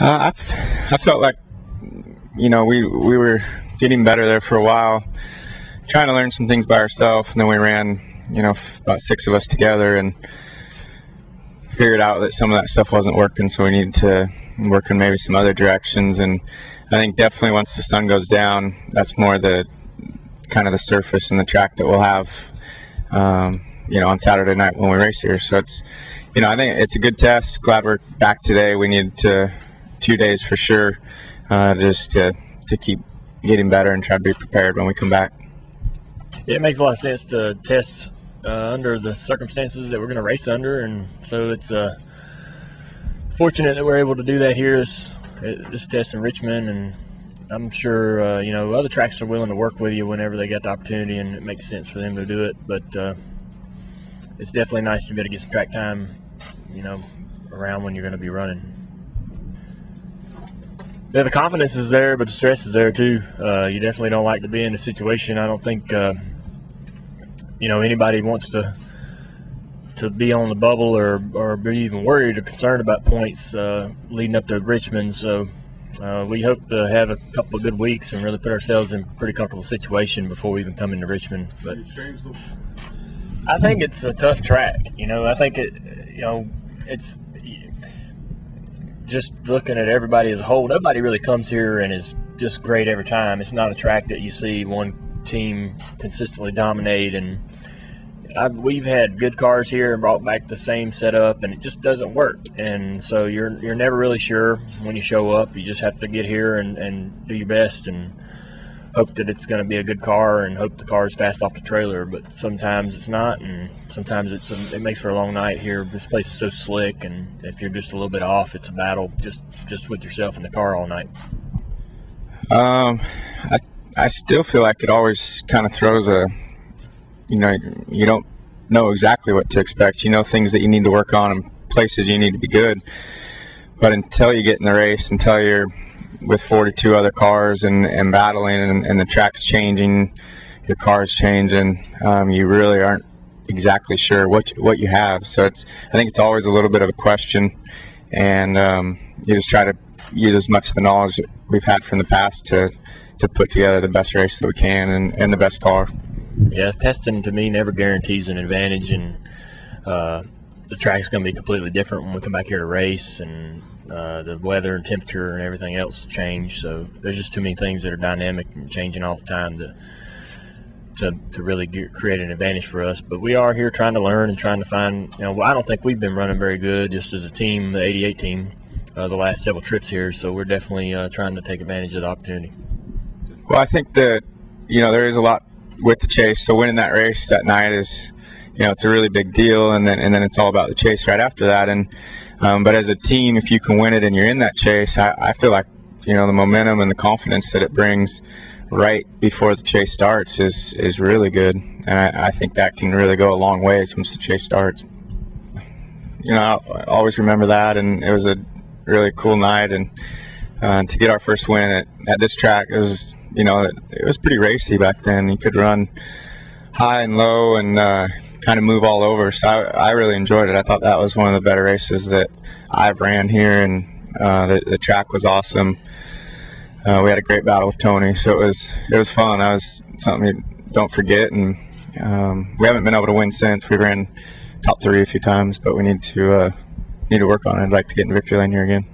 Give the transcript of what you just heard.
I felt like, we were getting better there for a while, trying to learn some things by ourselves, and then we ran, about 6 of us together and figured out that some of that stuff wasn't working, so we needed to work in maybe some other directions. And I think definitely once the sun goes down, that's more the kind of the surface and the track that we'll have, on Saturday night when we race here. So it's, I think it's a good test. Glad we're back today. We need 2 days for sure, just to keep getting better and try to be prepared when we come back. Yeah, it makes a lot of sense to test under the circumstances that we're going to race under, and so it's fortunate that we're able to do that here. This test in Richmond, and I'm sure other tracks are willing to work with you whenever they get the opportunity, and it makes sense for them to do it. But it's definitely nice to be able to get some track time, around when you're going to be running. Yeah, the confidence is there, but the stress is there too. You definitely don't like to be in a situation. I don't think anybody wants to be on the bubble or be even worried or concerned about points leading up to Richmond. So we hope to have a couple of good weeks and really put ourselves in a pretty comfortable situation before we even come into Richmond. But I think it's a tough track. I think it's just looking at everybody as a whole. Nobody really comes here and is just great every time. It's not a track that you see one team consistently dominate, and we've had good cars here and brought back the same setup, and it just doesn't work. And so you're never really sure when you show up. You just have to get here and do your best and hope that it's going to be a good car and hope the car is fast off the trailer. But sometimes it's not, and sometimes it makes for a long night here. This place is so slick, and if you're just a little bit off, it's a battle just with yourself in the car all night. I still feel like it always kind of throws you don't know exactly what to expect. Things that you need to work on and places you need to be good. But until you get in the race, until you're with 42 other cars and battling and the track's changing, your car's changing, you really aren't exactly sure what you have. So I think it's always a little bit of a question, and you just try to use as much of the knowledge that we've had from the past to put together the best race that we can and the best car. Yeah, testing to me never guarantees an advantage, and the track's going to be completely different when we come back here to race, and the weather and temperature and everything else change. So there's just too many things that are dynamic and changing all the time to really create an advantage for us. But we are here trying to learn and trying to find, I don't think we've been running very good just as a team, the 88 team, the last several trips here. So we're definitely trying to take advantage of the opportunity. Well, I think that, there is a lot with the chase. So winning that race that night is, it's a really big deal, and then it's all about the chase right after that. And but as a team, if you can win it and you're in that chase, I feel like the momentum and the confidence that it brings right before the chase starts is really good, and I think that can really go a long ways once the chase starts. I always remember that, and it was a really cool night, and to get our first win at this track, it was it was pretty racy back then. You could run high and low and kind of move all over, so I really enjoyed it. I thought that was one of the better races that I've ran here, and the track was awesome. We had a great battle with Tony, so it was fun. That was something you don't forget, and we haven't been able to win since. We ran top 3 a few times, but we need to work on it. I'd like to get in victory lane here again.